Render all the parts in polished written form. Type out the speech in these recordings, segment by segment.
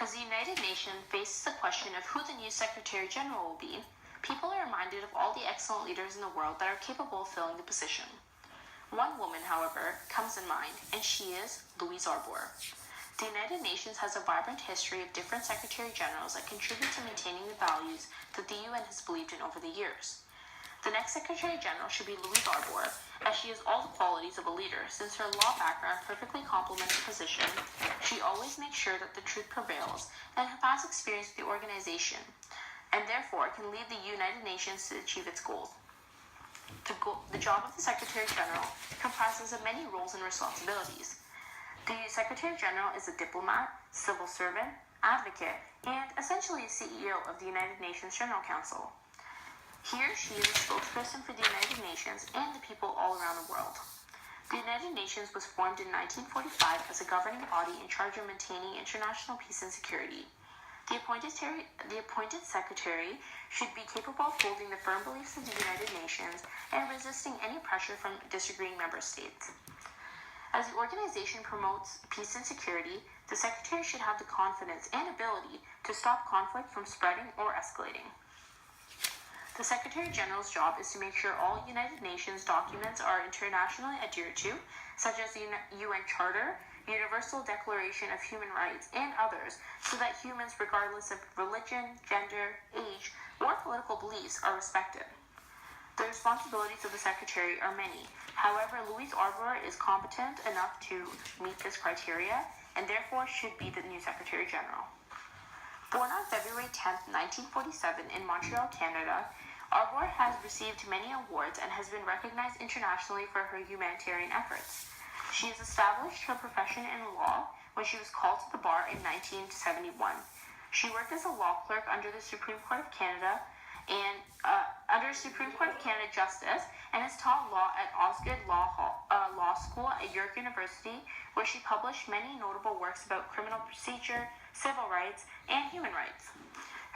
As the United Nations faces the question of who the new Secretary General will be, people are reminded of all the excellent leaders in the world that are capable of filling the position. One woman, however, comes in mind, and she is Louise Arbour. The United Nations has a vibrant history of different Secretary Generals that contribute to maintaining the values that the UN has believed in over the years. The next Secretary General should be Louise Arbour, as she has all the qualities of a leader. Since her law background perfectly complements the position, she always makes sure that the truth prevails, and her past experience with the organization, and therefore can lead the United Nations to achieve its goals. The job of the Secretary General comprises of many roles and responsibilities. The Secretary General is a diplomat, civil servant, advocate, and essentially a CEO of the United Nations General Council. He or she is a spokesperson for the United Nations and the people all around the world. The United Nations was formed in 1945 as a governing body in charge of maintaining international peace and security. The appointed secretary should be capable of holding the firm beliefs of the United Nations and resisting any pressure from disagreeing member states. As the organization promotes peace and security, the secretary should have the confidence and ability to stop conflict from spreading or escalating. The Secretary General's job is to make sure all United Nations documents are internationally adhered to, such as the UN Charter, Universal Declaration of Human Rights, and others, so that humans, regardless of religion, gender, age, or political beliefs, are respected. The responsibilities of the Secretary are many. However, Louise Arbour is competent enough to meet this criteria, and therefore should be the new Secretary General. Born on February 10, 1947 in Montreal, Canada, Arbour has received many awards and has been recognized internationally for her humanitarian efforts. She has established her profession in law when she was called to the bar in 1971. She worked as a law clerk under the Supreme Court of Canada Justice, and has taught law at Osgoode Law School at York University, where she published many notable works about criminal procedure, civil rights, and human rights.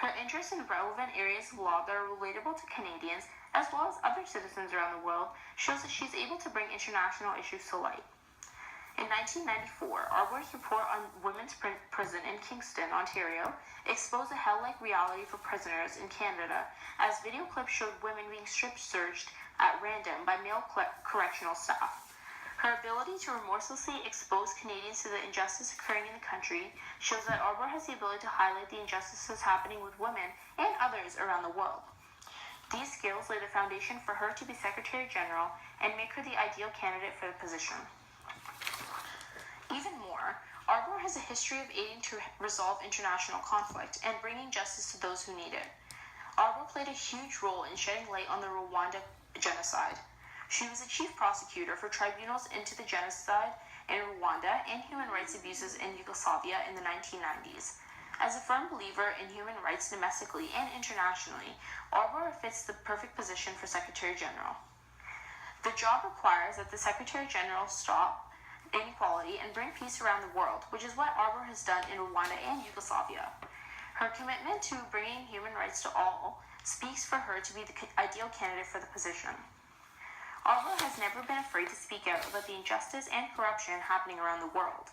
Her interest in relevant areas of law that are relatable to Canadians, as well as other citizens around the world, shows that she's able to bring international issues to light. In 1994, Arbour's report on women's prison in Kingston, Ontario, exposed a hell-like reality for prisoners in Canada, as video clips showed women being strip-searched at random by male correctional staff. Her ability to remorselessly expose Canadians to the injustice occurring in the country shows that Arbour has the ability to highlight the injustices happening with women and others around the world. These skills lay the foundation for her to be Secretary General and make her the ideal candidate for the position. Even more, Arbour has a history of aiding to resolve international conflict and bringing justice to those who need it. Arbour played a huge role in shedding light on the Rwanda genocide. She was the chief prosecutor for tribunals into the genocide in Rwanda and human rights abuses in Yugoslavia in the 1990s. As a firm believer in human rights domestically and internationally, Arbour fits the perfect position for Secretary General. The job requires that the Secretary General stop inequality and bring peace around the world, which is what Arbour has done in Rwanda and Yugoslavia. Her commitment to bringing human rights to all speaks for her to be the ideal candidate for the position. Arbour has never been afraid to speak out about the injustice and corruption happening around the world.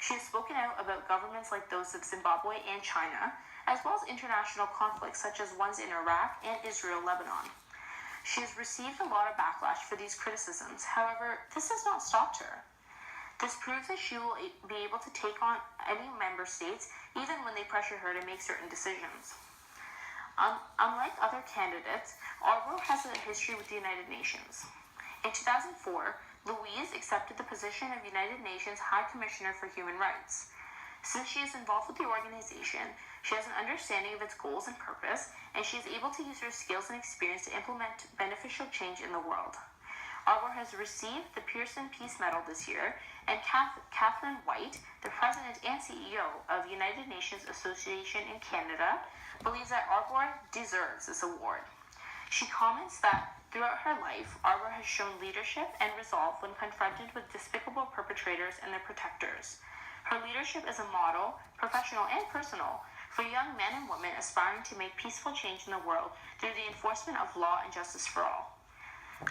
She has spoken out about governments like those of Zimbabwe and China, as well as international conflicts such as ones in Iraq and Israel-Lebanon. She has received a lot of backlash for these criticisms. However, this has not stopped her. This proves that she will be able to take on any member states, even when they pressure her to make certain decisions. Unlike other candidates, Arbour has a history with the United Nations. In 2004, Louise accepted the position of United Nations High Commissioner for Human Rights. Since she is involved with the organization, she has an understanding of its goals and purpose, and she is able to use her skills and experience to implement beneficial change in the world. Arbour has received the Pearson Peace Medal this year, and Catherine White, the President and CEO of United Nations Association in Canada, believes that Arbour deserves this award. She comments that throughout her life, Arbour has shown leadership and resolve when confronted with despicable perpetrators and their protectors. Her leadership is a model, professional and personal, for young men and women aspiring to make peaceful change in the world through the enforcement of law and justice for all.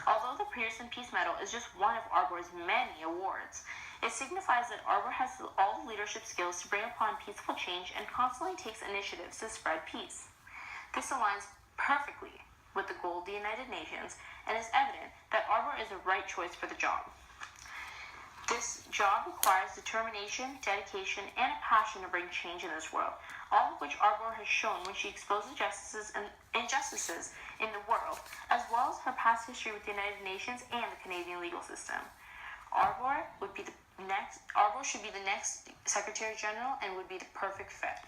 Although the Pearson Peace Medal is just one of Arbour's many awards, it signifies that Arbour has all the leadership skills to bring upon peaceful change and constantly takes initiatives to spread peace. This aligns perfectly with the goal of the United Nations and is evident that Arbour is the right choice for the job. This job requires determination, dedication, and a passion to bring change in this world, all of which Arbour has shown when she exposes injustices in the world, as well as her past history with the United Nations and the Canadian legal system. Arbour should be the next Secretary General and would be the perfect fit.